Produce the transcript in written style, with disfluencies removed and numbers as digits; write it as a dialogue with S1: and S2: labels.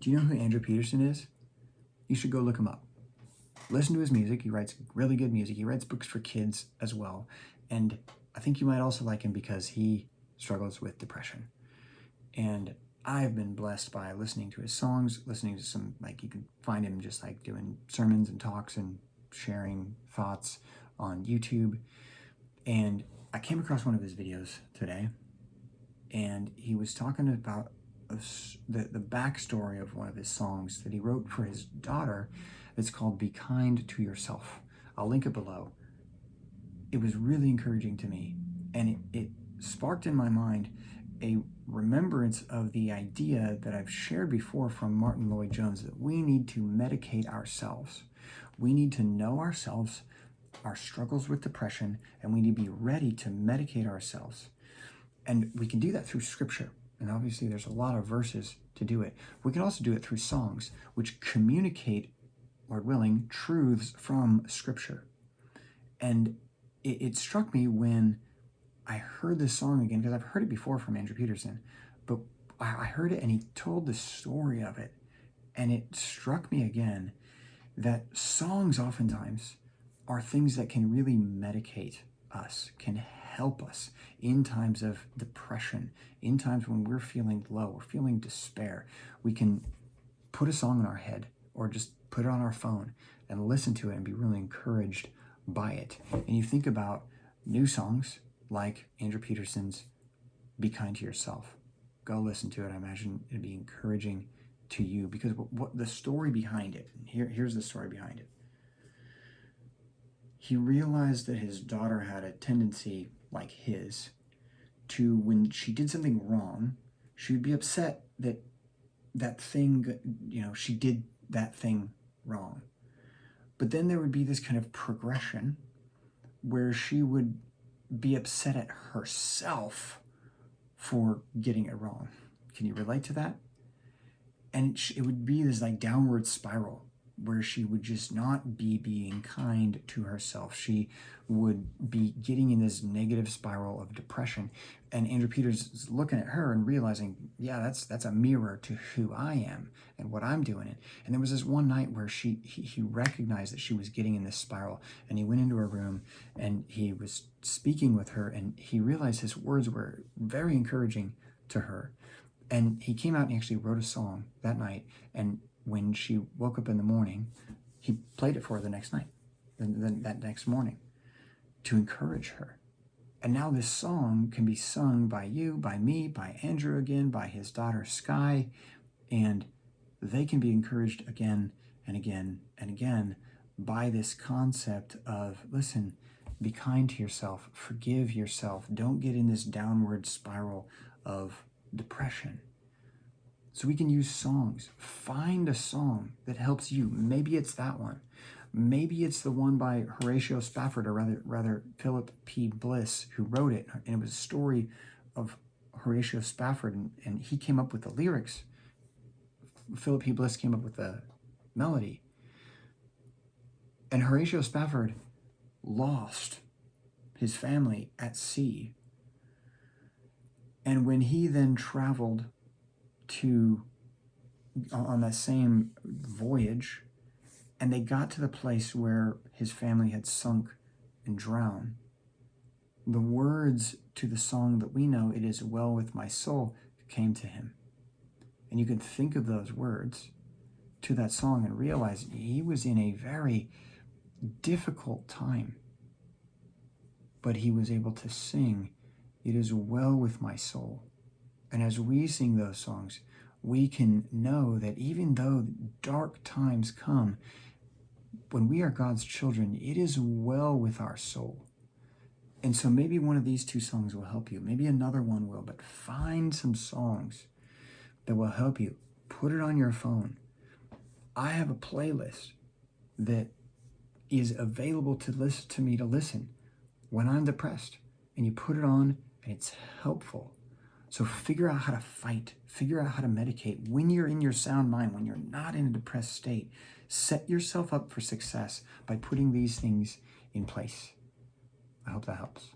S1: Do you know who Andrew Peterson is? You should go look him up. Listen to his music. He writes really good music. He writes books for kids as well. And I think you might also like him because he struggles with depression. And I've been blessed by listening to his songs, listening to some, like, you can find him just like doing sermons and talks and sharing thoughts on YouTube. And I came across one of his videos today, and he was talking about the backstory of one of his songs that he wrote for his daughter. It's called Be Kind to Yourself. I'll link it below. It was really encouraging to me, and it sparked in my mind a remembrance of the idea that I've shared before from Martin Lloyd-Jones, that we need to medicate ourselves. We need to know ourselves, our struggles with depression, and we need to be ready to medicate ourselves. And we can do that through scripture. And obviously there's a lot of verses to do it. We can also do it through songs, which communicate, Lord willing, truths from scripture. And it struck me when I heard this song again, because I've heard it before from Andrew Peterson, but I heard it and he told the story of it. And it struck me again that songs oftentimes are things that can really medicate us, can help us in times of depression, in times when we're feeling low, we're feeling despair. We can put a song in our head or just put it on our phone and listen to it and be really encouraged by it. And you think about new songs like Andrew Peterson's Be Kind to Yourself. Go listen to it. I imagine it'd be encouraging to you, because what the story behind it, here's the story behind it. He realized that his daughter had a tendency like his to, when she did something wrong, she would be upset that she did that thing wrong. But then there would be this kind of progression where she would be upset at herself for getting it wrong. Can you relate to that? And it would be this like downward spiral where she would just not be being kind to herself. She would be getting in this negative spiral of depression. And Andrew Peters is looking at her and realizing, yeah, that's a mirror to who I am and what I'm doing. And there was this one night where he recognized that she was getting in this spiral, and he went into her room and he was speaking with her, and he realized his words were very encouraging to her. And he came out and he actually wrote a song that night, and when she woke up in the morning, he played it for her the next night, that next morning, to encourage her. And now this song can be sung by you, by me, by Andrew again, by his daughter Sky, and they can be encouraged again and again and again by this concept of, listen, be kind to yourself, forgive yourself, don't get in this downward spiral of depression. So we can use songs. Find a song that helps you. Maybe it's that one. Maybe it's the one by Horatio Spafford, or rather Philip P. Bliss, who wrote it. And it was a story of Horatio Spafford, and he came up with the lyrics. Philip P. Bliss came up with the melody. And Horatio Spafford lost his family at sea. And when he then traveled on that same voyage, and they got to the place where his family had sunk and drowned, the words to the song that we know, "It Is Well With My Soul," came to him. And you can think of those words to that song and realize he was in a very difficult time, but he was able to sing, "It is well with my soul." And as we sing those songs, we can know that even though dark times come, when we are God's children, it is well with our soul. And so maybe one of these two songs will help you. Maybe another one will, but find some songs that will help you. Put it on your phone. I have a playlist that is available to listen when I'm depressed. And you put it on and it's helpful. So figure out how to fight, figure out how to medicate. When you're in your sound mind, when you're not in a depressed state, set yourself up for success by putting these things in place. I hope that helps.